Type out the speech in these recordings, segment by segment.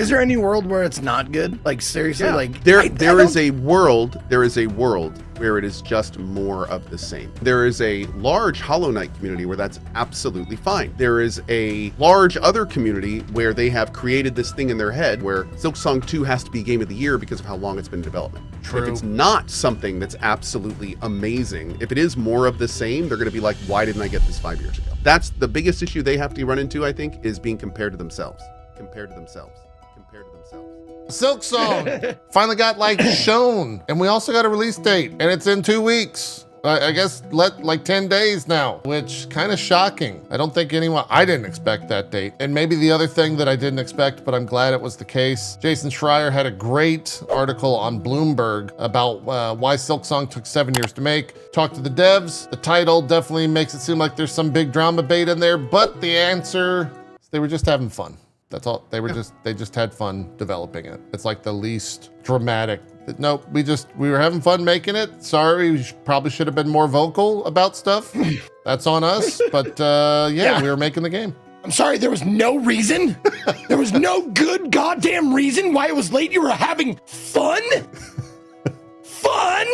Is there any world where it's not good? Like seriously, Yeah. like there is a world where it is just more of the same. There is a large Hollow Knight community where that's absolutely fine. There is a large other community where they have created this thing in their head where Silksong 2 has to be game of the year because of how long it's been in development. True. If it's not something that's absolutely amazing, if it is more of the same, they're going to be like, why didn't I get this 5 years ago? That's the biggest issue they have to run into, I think, is being compared to themselves. Silksong finally got shown, and we also got a release date, and it's in 2 weeks. I guess like 10 days now, which kind of shocking. I don't think I didn't expect that date. And maybe the other thing that I didn't expect, but I'm glad it was the case, Jason Schreier had a great article on Bloomberg about why Silksong took 7 years to make. Talked to the devs. The title definitely makes it seem like there's some big drama bait in there, but the answer, they were just having fun. That's all. They just had fun developing it. It's like the least dramatic. Nope, we were having fun making it. Sorry, we probably should have been more vocal about stuff. That's on us. But yeah, we were making the game. I'm sorry, there was no reason. There was no good goddamn reason why it was late. You were having fun. Fun.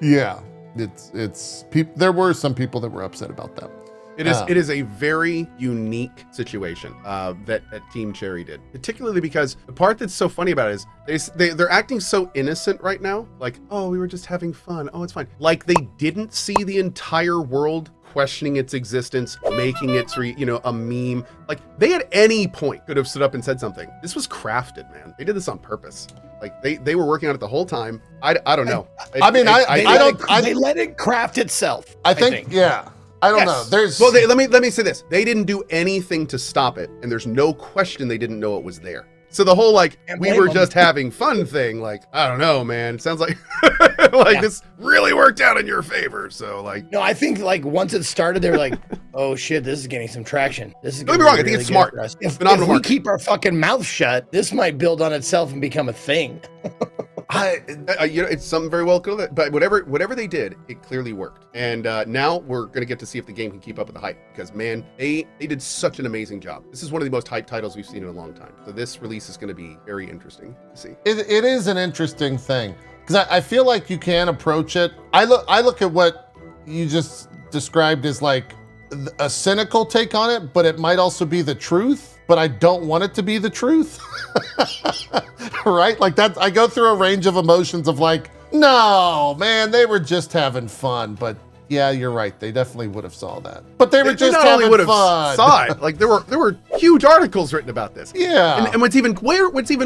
Yeah, there were some people that were upset about that. It is a very unique situation that Team Cherry did, particularly because the part that's so funny about it is they're acting so innocent right now. Like, oh, we were just having fun. Oh, it's fine. Like they didn't see the entire world questioning its existence, making it, a meme. Like they at any point could have stood up and said something. This was crafted, man. They did this on purpose. Like they were working on it the whole time. I don't know. They let it craft itself. I think. Yeah. I don't know. Let me say this. They didn't do anything to stop it, and there's no question they didn't know it was there. So the whole we were just having fun thing, I don't know, man. It sounds like this really worked out in your favor. So no, I think once it started, they were like, oh shit, this is getting some traction. This is. Don't get me wrong. I think it's smart. If we keep our fucking mouth shut, this might build on itself and become a thing. It's something very well cool, but whatever they did, it clearly worked. And now we're gonna get to see if the game can keep up with the hype, because man, they did such an amazing job. This is one of the most hyped titles we've seen in a long time. So this release is gonna be very interesting to see. It is an interesting thing, because I feel like you can approach it. I look at what you just described as a cynical take on it, but it might also be the truth. But I don't want it to be the truth. Right? I go through a range of emotions of no, man, they were just having fun. But yeah, you're right. They definitely would have saw that. But they were just having fun. Saw it. There were huge articles written about this. Yeah. And what's even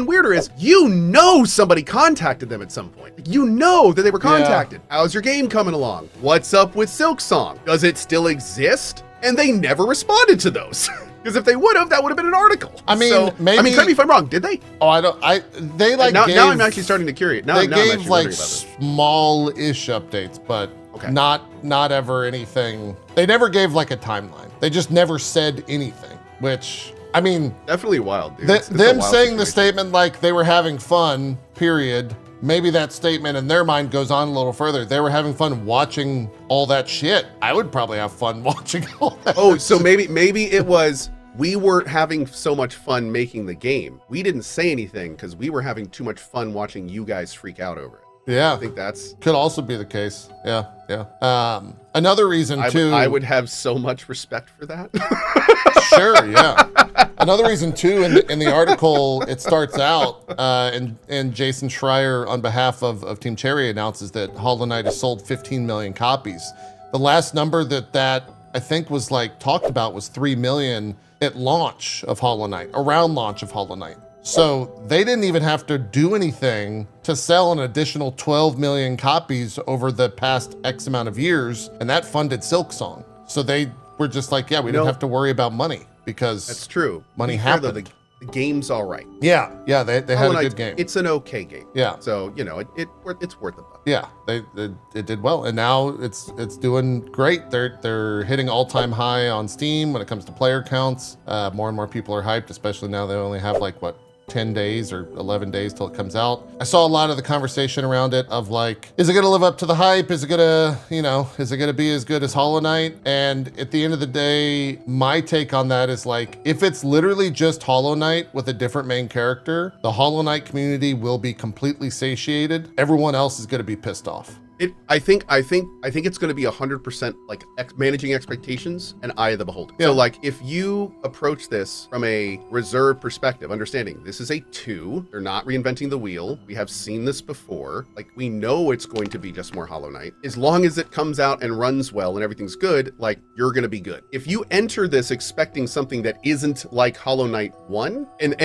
weirder is somebody contacted them at some point. That they were contacted. Yeah. How's your game coming along? What's up with Silksong? Does it still exist? And they never responded to those. Because if they would have, that would have been an article. Maybe. Correct me if I'm wrong. Did they? Oh, now I'm actually starting to curious. They gave small-ish updates, but not ever anything. They never gave a timeline. They just never said anything, which definitely wild, dude. Them saying the statement they were having fun, period. Maybe that statement in their mind goes on a little further. They were having fun watching all that shit. I would probably have fun watching all that. Oh, so maybe it was, we weren't having so much fun making the game. We didn't say anything because we were having too much fun watching you guys freak out over it. Yeah. I think that's... Could also be the case. Yeah. Another reason too... I would have so much respect for that. Sure, yeah. Another reason too, in the article, it starts out, and Jason Schreier, on behalf of Team Cherry, announces that Hollow Knight has sold 15 million copies. The last number that I think was talked about was 3 million at launch of Hollow Knight, around launch of Hollow Knight. So they didn't even have to do anything to sell an additional 12 million copies over the past X amount of years, and that funded Silksong. So they were just we didn't have to worry about money, because that's true. Money happened. Though, the game's all right. Yeah, they had a good game. It's an okay game. Yeah. So it's worth it. Yeah, it did well, and now it's doing great. They're hitting all-time high on Steam when it comes to player counts. More and more people are hyped, especially now they only have 10 days or 11 days till it comes out. I saw a lot of the conversation around it of like, is it gonna live up to the hype? Is it gonna, is it gonna be as good as Hollow Knight? And at the end of the day, my take on that is like, if it's literally just Hollow Knight with a different main character, the Hollow Knight community will be completely satiated. Everyone else is gonna be pissed off. I think it's going to be 100% like managing expectations and eye of the beholder. Yeah. So like if you approach this from a reserved perspective, understanding this is a 2, they're not reinventing the wheel. We have seen this before. Like we know it's going to be just more Hollow Knight. As long as it comes out and runs well and everything's good, like you're going to be good. If you enter this expecting something that isn't like Hollow Knight 1, and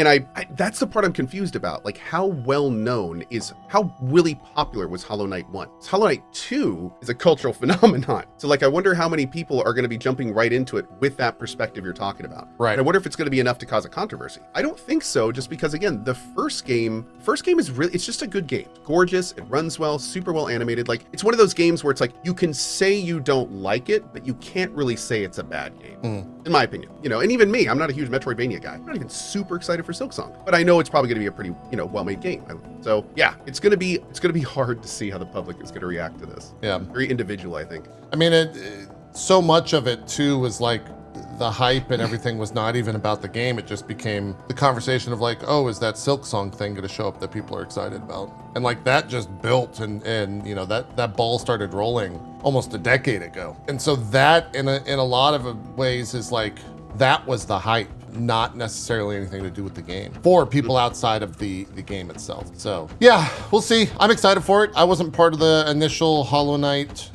I that's the part I'm confused about. Like how well known how really popular was Hollow Knight 1? Hollow Knight 2 is a cultural phenomenon. So like, I wonder how many people are going to be jumping right into it with that perspective you're talking about. Right. And I wonder if it's going to be enough to cause a controversy. I don't think so, just because again, the first game is really, it's just a good game. It's gorgeous. It runs well, super well animated. Like it's one of those games where it's like, you can say you don't like it, but you can't really say it's a bad game. In my opinion, and even me, I'm not a huge Metroidvania guy. I'm not even super excited for Silksong, but I know it's probably going to be a pretty, well-made game. So yeah, it's going to be hard to see how the public is going to react to this. Yeah. Very individual, I think. I mean, so much of it too was like the hype and everything was not even about the game. It just became the conversation of like, oh, is that Silksong thing going to show up that people are excited about? And like that just built and that ball started rolling almost a decade ago. And so that in a lot of ways is like, that was the hype, not necessarily anything to do with the game for people outside of the game itself. So yeah, we'll see. I'm excited for it. I wasn't part of the initial Hollow Knight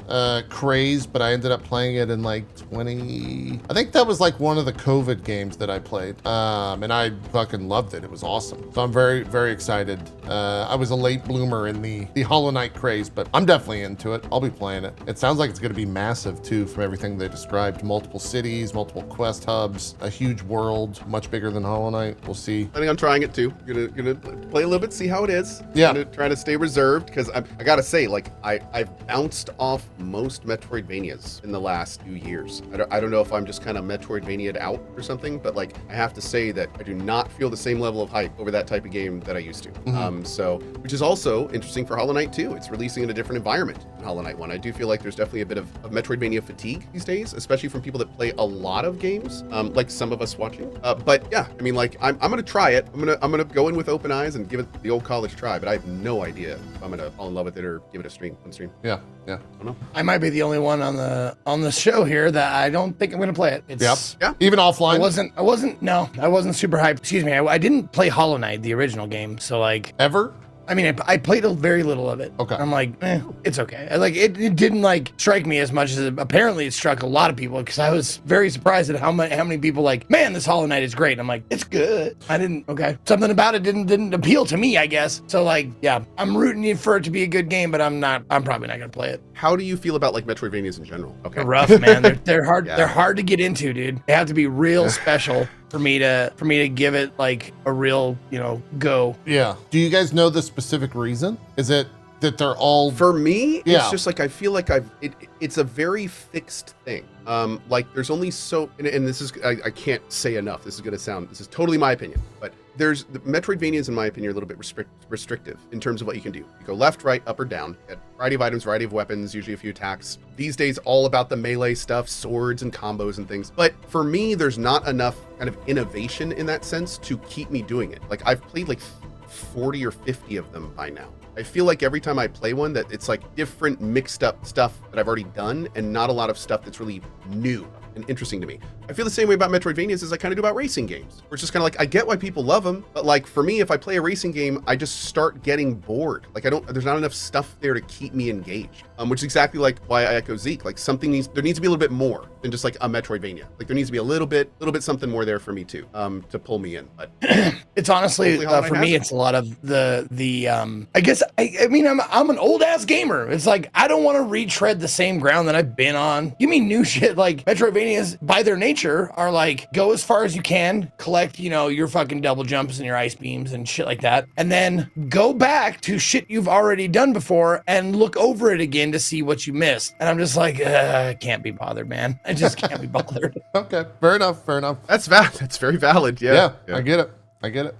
craze, but I ended up playing it in like I think that was like one of the COVID games that I played. And I fucking loved it. It was awesome. So I'm very, very excited. I was a late bloomer in the Hollow Knight craze, but I'm definitely into it. I'll be playing it. It sounds like it's going to be massive too from everything they described. Multiple cities, multiple quest hubs, a huge world, much bigger than Hollow Knight. We'll see. Planning on trying it too. Gonna play a little bit, see how it is. Yeah. Trying to stay reserved because I gotta say, like I've bounced off most Metroidvanias in the last few years. I don't know if I'm just kind of Metroidvania'd out or something, but like I have to say that I do not feel the same level of hype over that type of game that I used to. So which is also interesting for Hollow Knight 2. It's releasing in a different environment than Hollow Knight 1. I do feel like there's definitely a bit of Metroidvania fatigue these days, especially from people that play a lot of games, like some of us watching. But yeah, I mean, like I'm gonna try it. I'm gonna go in with open eyes and give it the old college try. But I have no idea if I'm gonna fall in love with it or give it a stream. Yeah. I don't know. I might be the only one on the show here that I don't think I'm gonna play it. Yeah. Even offline. I wasn't super hyped. Excuse me. I didn't play Hollow Knight, the original game. So like Ever? I mean, I played a very little of it. Okay. I'm like, it's okay. Like, it didn't like strike me as much as apparently it struck a lot of people because I was very surprised at how many people like, man, this Hollow Knight is great. And I'm like, it's good. Okay. Something about it didn't appeal to me, I guess. So like, yeah, I'm rooting for it to be a good game, but I'm probably not gonna play it. How do you feel about like Metroidvanias in general? Okay. They're rough, man. They're hard. Yeah. They're hard to get into, dude. They have to be real special for me to give it like a real, go. Yeah. Do you guys know the specific reason? Is it that they're all for me? Yeah. It's just like I feel like it's a very fixed thing. Like there's only so, and this is I can't say enough. This is totally my opinion, but there's the Metroidvanias in my opinion are a little bit restrictive in terms of what you can do. You go left, right, up or down. You get variety of items, variety of weapons, usually a few attacks. These days, all about the melee stuff, swords and combos and things. But for me, there's not enough kind of innovation in that sense to keep me doing it. Like I've played like 40 or 50 of them by now. I feel like every time I play one that it's like different mixed up stuff that I've already done and not a lot of stuff that's really new and interesting to me. I feel the same way about Metroidvanias as I kind of do about racing games, where it's just kind of like, I get why people love them, but like for me, if I play a racing game, I just start getting bored. Like there's not enough stuff there to keep me engaged, which is exactly like why I echo Zeke. Like there needs to be a little bit more than just like a Metroidvania. Like there needs to be a little bit something more there for me too, to pull me in. But it's honestly, for me, it's a lot of the I guess, I mean, I'm an old ass gamer. It's like, I don't want to retread the same ground that I've been on. Give me new shit. Like Metroidvanias by their nature are like, go as far as you can, collect, your fucking double jumps and your ice beams and shit like that. And then go back to shit you've already done before and look over it again to see what you missed. And I'm just like, I can't be bothered, man. I just can't be bothered. Okay. Fair enough. That's valid. That's very valid. Yeah. I get it.